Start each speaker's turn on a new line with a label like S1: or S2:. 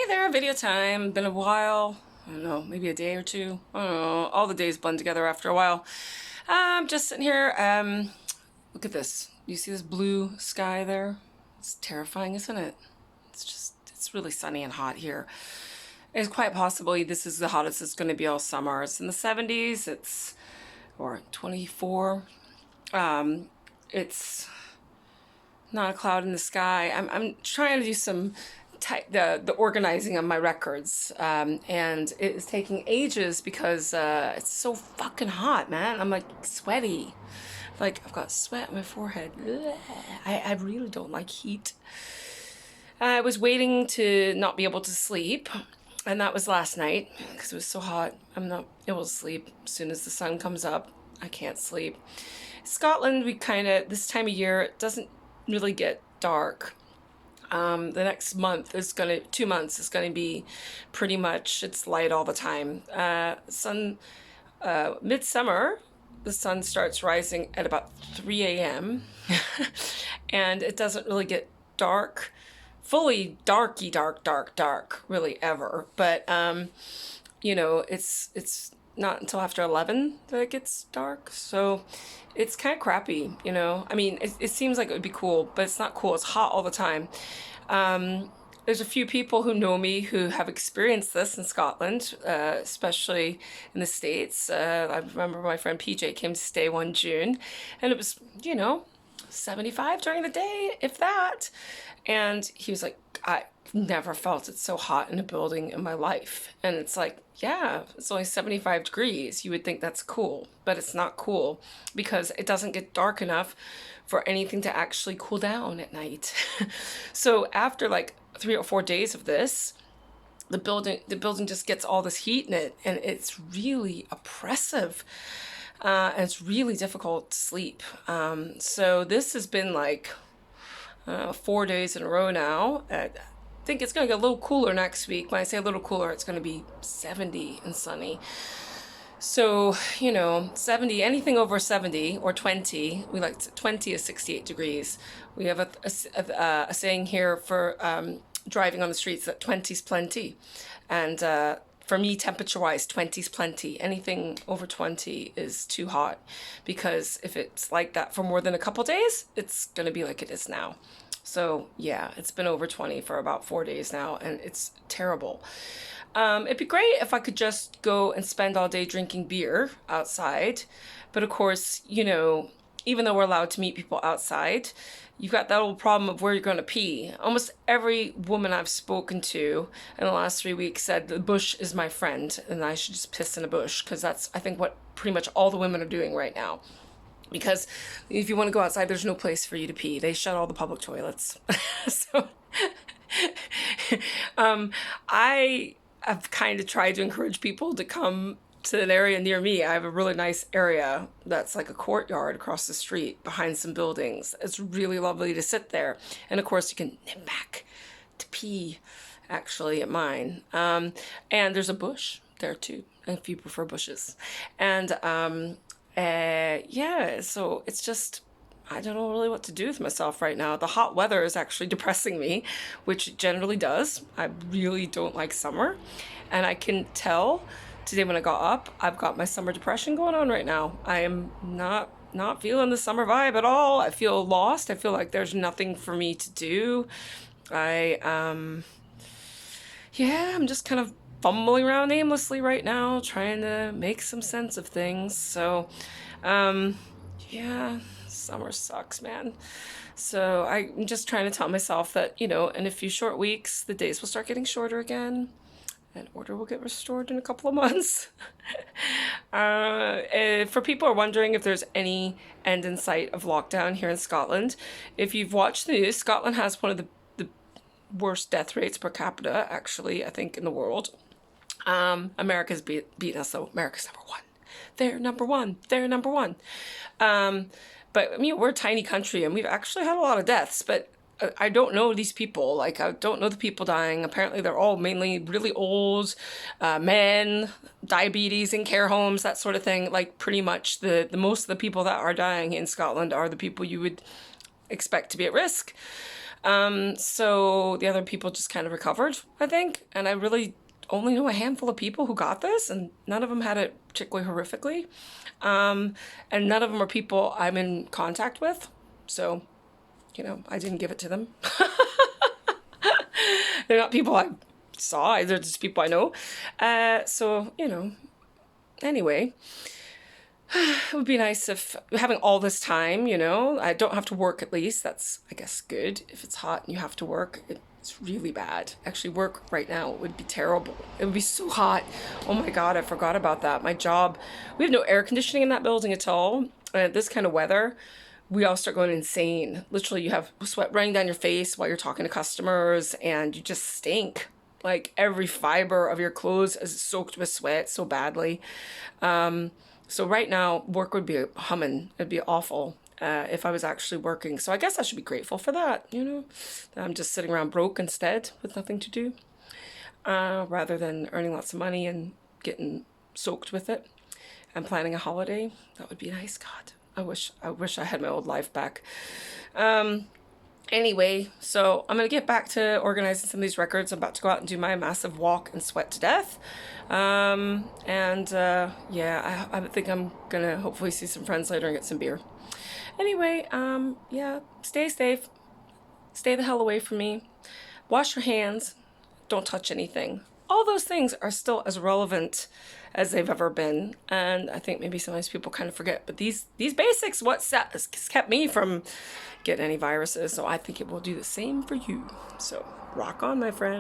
S1: there, video time. Been a while. I don't know, maybe a day or two. I don't know. All the days blend together after a while. I'm just sitting here. Look at this. You see this blue sky there? It's terrifying, isn't it? It's really sunny and hot here. It's quite possibly this is the hottest it's going to be all summer. It's in the 70s. Or 24. It's not a cloud in the sky. I'm trying to do some the organizing of my records, and it is taking ages because it's so fucking hot, man. I'm like sweaty, like I've got sweat on my forehead. I really don't like heat. I was waiting to not be able to sleep, and that was last night because it was so hot. I'm not able to sleep. As soon as the sun comes up, I can't sleep. Scotland, we kind of, this time of year, it doesn't really get dark. The next month is 2 months is gonna be pretty much, it's light all the time. Midsummer, the sun starts rising at about 3 a.m. and it doesn't really get dark, fully dark, really ever. But, it's not until after 11 that it gets dark. So it's kind of crappy, I mean, it seems like it would be cool, but it's not cool. It's hot all the time. There's a few people who know me who have experienced this in Scotland, especially in the States. I remember my friend PJ came to stay one June, and it was, 75 during the day, if that. And he was like, I never felt it so hot in a building in my life. And it's like, yeah, it's only 75 degrees. You would think that's cool, but it's not cool because it doesn't get dark enough for anything to actually cool down at night. So after like 3 or 4 days of this, the building just gets all this heat in it, and it's really oppressive. And it's really difficult to sleep. So this has been like 4 days in a row now. I think it's going to get a little cooler next week. When I say a little cooler, it's going to be 70 and sunny. So, 70, anything over 70 or 20, 20 is 68 degrees. We have a saying here for driving on the streets that 20 is plenty. And for me, temperature-wise, 20 is plenty. Anything over 20 is too hot, because if it's like that for more than a couple days, it's going to be like it is now. So yeah, it's been over 20 for about 4 days now, and it's terrible. It'd be great if I could just go and spend all day drinking beer outside. But of course, even though we're allowed to meet people outside, you've got that old problem of where you're going to pee. Almost every woman I've spoken to in the last 3 weeks said the bush is my friend and I should just piss in a bush, because that's, I think, what pretty much all the women are doing right now. Because if you want to go outside, there's no place for you to pee. They shut all the public toilets. So I've kind of tried to encourage people to come to an area near me. I have a really nice area that's like a courtyard across the street behind some buildings. It's really lovely to sit there. And of course, you can nip back to pee, actually, at mine. And there's a bush there too, if you prefer bushes. And yeah, so it's just, I don't know really what to do with myself right now. The hot weather is actually depressing me, which it generally does. I really don't like summer. And I can tell today when I got up, I've got my summer depression going on right now. I am not feeling the summer vibe at all. I feel lost. I feel like there's nothing for me to do. I'm just kind of fumbling around aimlessly right now, trying to make some sense of things. So, yeah, summer sucks, man. So I'm just trying to tell myself that, in a few short weeks, the days will start getting shorter again, and order will get restored in a couple of months. For people who are wondering if there's any end in sight of lockdown here in Scotland, if you've watched the news, Scotland has one of the worst death rates per capita, actually, I think, in the world. America's beaten us, so America's number one. They're number one. They're number one. But I mean, we're a tiny country, and we've actually had a lot of deaths, but I don't know these people. Like, I don't know the people dying. Apparently, they're all mainly really old men, diabetes in care homes, that sort of thing. Like, pretty much the most of the people that are dying in Scotland are the people you would expect to be at risk. So the other people just kind of recovered, I think. And I really only know a handful of people who got this, and none of them had it particularly horrifically. And none of them are people I'm in contact with. So, I didn't give it to them. They're not people I saw, they're just people I know. So, anyway, it would be nice if having all this time, I don't have to work at least. That's, I guess, good. If it's hot and you have to work, it's really bad. Actually, work right now would be terrible. It would be so hot. Oh my God, I forgot about that. My job, we have no air conditioning in that building at all. And this kind of weather, we all start going insane. Literally, you have sweat running down your face while you're talking to customers, and you just stink. Like every fiber of your clothes is soaked with sweat so badly. So right now, work would be humming. It'd be awful if I was actually working. So I guess I should be grateful for that, that I'm just sitting around broke instead with nothing to do, rather than earning lots of money and getting soaked with it and planning a holiday. That would be nice. God, I wish I had my old life back. Anyway, so I'm going to get back to organizing some of these records. I'm about to go out and do my massive walk and sweat to death. Yeah, I think I'm going to hopefully see some friends later and get some beer. Anyway, yeah, stay safe. Stay the hell away from me. Wash your hands. Don't touch anything. All those things are still as relevant as they've ever been. And I think maybe sometimes people kind of forget. But these basics, what's kept me from getting any viruses. So I think it will do the same for you. So rock on, my friend.